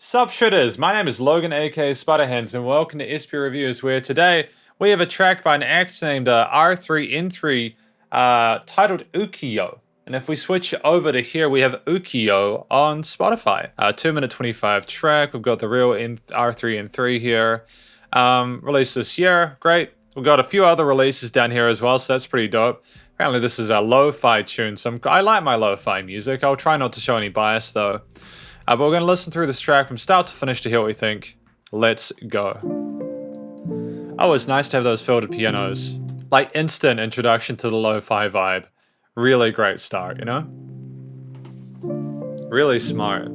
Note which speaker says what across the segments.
Speaker 1: Sup Shredders, my name is Logan aka Spiderhands and welcome to SP Reviews, where today we have a track by an act named R3N3 titled Ukiyo. And if we switch over to here, we have Ukiyo on Spotify. 2-minute 25 track. We've got the real R3N3 here. Released this year, great. We've got a few other releases down here as well, so that's pretty dope. Apparently this is a lo-fi tune, so I like my lo-fi music. I'll try not to show any bias though. But we're going to listen through this track from start to finish to hear what we think. Let's go. Oh, it's nice to have those filtered pianos. Like instant introduction to the lo-fi vibe. Really great start, you know? Really smart.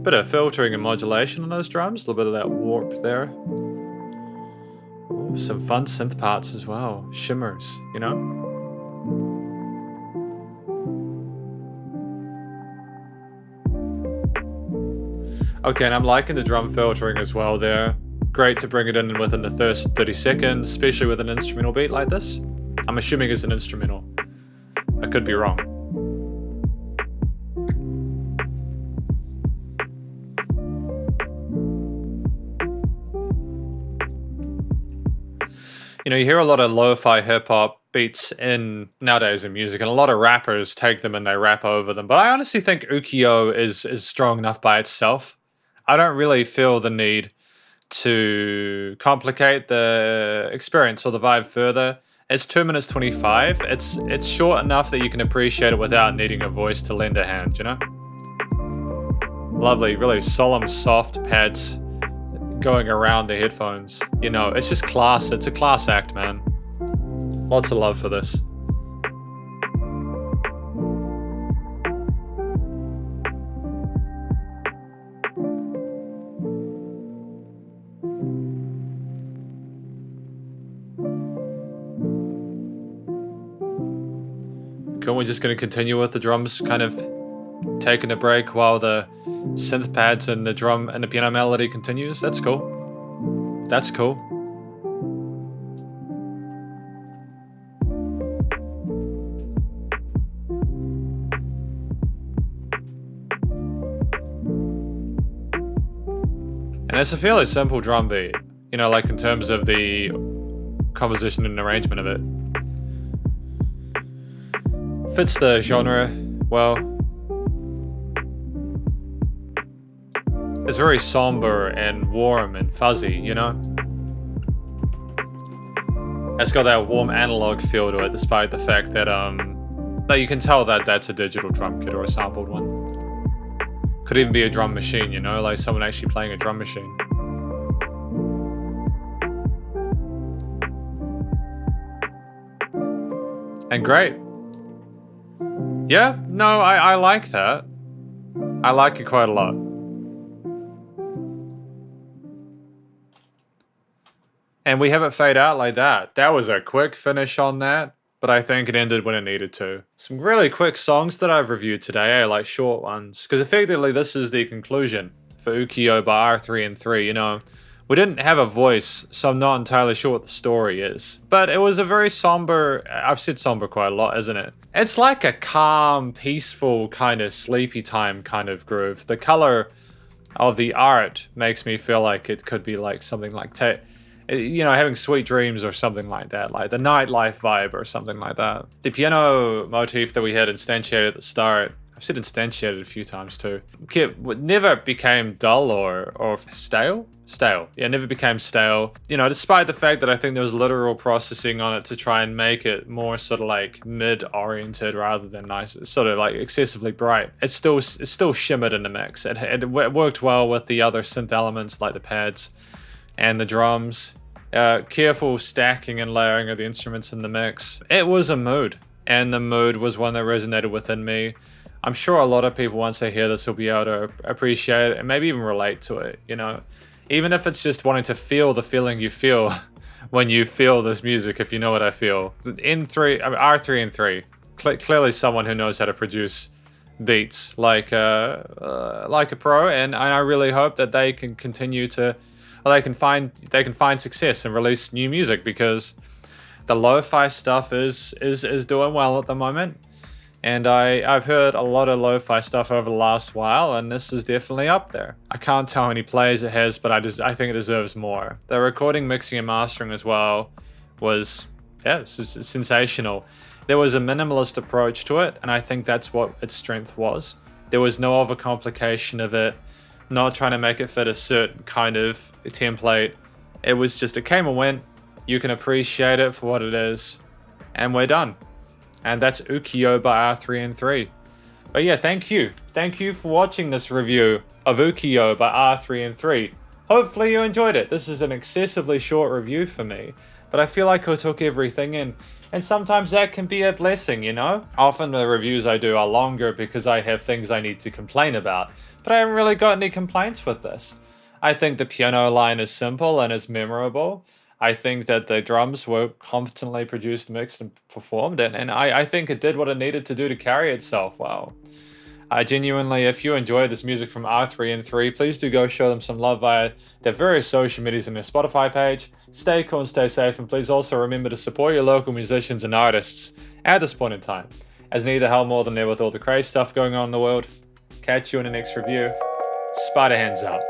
Speaker 1: Bit of filtering and modulation on those drums. A little bit of that warp there. Ooh, some fun synth parts as well. Shimmers, you know? Okay, and I'm liking the drum filtering as well there. Great to bring it in within the first 30 seconds, especially with an instrumental beat like this. I'm assuming it's an instrumental. I could be wrong. You know, you hear a lot of lo-fi hip-hop beats nowadays in music, and a lot of rappers take them and they rap over them. But I honestly think Ukiyo is strong enough by itself. I don't really feel the need to complicate the experience or the vibe further. It's 2 minutes 25. It's short enough that you can appreciate it without needing a voice to lend a hand, you know? Lovely, really solemn, soft pads going around the headphones. You know, it's just class. It's a class act, man. Lots of love for this. Cool, we're just going to continue with the drums kind of taking a break while the synth pads and the drum and the piano melody continues. That's cool. That's cool. And it's a fairly simple drum beat, you know, like in terms of the composition and arrangement of it. Fits the genre well. It's very somber and warm and fuzzy, you know? It's got that warm analog feel to it, despite the fact that you can tell that that's a digital drum kit or a sampled one. Could even be a drum machine, you know? Like someone actually playing a drum machine. And great. Yeah, no, I like that. I like it quite a lot. And we have it fade out like that. That was a quick finish on that, but I think it ended when it needed to. Some really quick songs that I've reviewed today, I like short ones, because effectively this is the conclusion for Ukiyo by R3N3, you know. We didn't have a voice, so I'm not entirely sure what the story is. But it was a very somber, I've said somber quite a lot, isn't it? It's like a calm, peaceful, kind of sleepy time kind of groove. The color of the art makes me feel like it could be like something like, you know, having sweet dreams or something like that. Like the nightlife vibe or something like that. The piano motif that we had instantiated at the start, I've said instantiated a few times too. Never became dull or stale. Yeah, never became stale. You know, despite the fact that I think there was literal processing on it to try and make it more sort of like mid-oriented rather than nice, sort of like excessively bright. It still shimmered in the mix. It worked well with the other synth elements like the pads and the drums. Careful stacking and layering of the instruments in the mix. It was a mood, and the mood was one that resonated within me. I'm sure a lot of people, once they hear this, will be able to appreciate it and maybe even relate to it, you know? Even if it's just wanting to feel the feeling you feel when you feel this music, if you know what I feel. R3N3, clearly someone who knows how to produce beats like a pro, and I really hope that they can continue to, or they can find success and release new music, because the lo-fi stuff is doing well at the moment. And I've heard a lot of lo-fi stuff over the last while, and this is definitely up there. I can't tell how many plays it has, but I think it deserves more. The recording, mixing, and mastering as well was, yeah, sensational. There was a minimalist approach to it, and I think that's what its strength was. There was no overcomplication of it, not trying to make it fit a certain kind of template. It was just, it came and went. You can appreciate it for what it is, and we're done. And that's Ukiyo by R3N3. But yeah, thank you. Thank you for watching this review of Ukiyo by R3N3. Hopefully you enjoyed it. This is an excessively short review for me, but I feel like I took everything in. And sometimes that can be a blessing, you know? Often the reviews I do are longer because I have things I need to complain about, but I haven't really got any complaints with this. I think the piano line is simple and is memorable. I think that the drums were competently produced, mixed, and performed, and I think it did what it needed to do to carry itself well. Genuinely, if you enjoyed this music from R3N3, please do go show them some love via their various social medias and their Spotify page. Stay cool and stay safe, and please also remember to support your local musicians and artists at this point in time, as need the help more than ever with all the crazy stuff going on in the world. Catch you in the next review. Spiderhands out.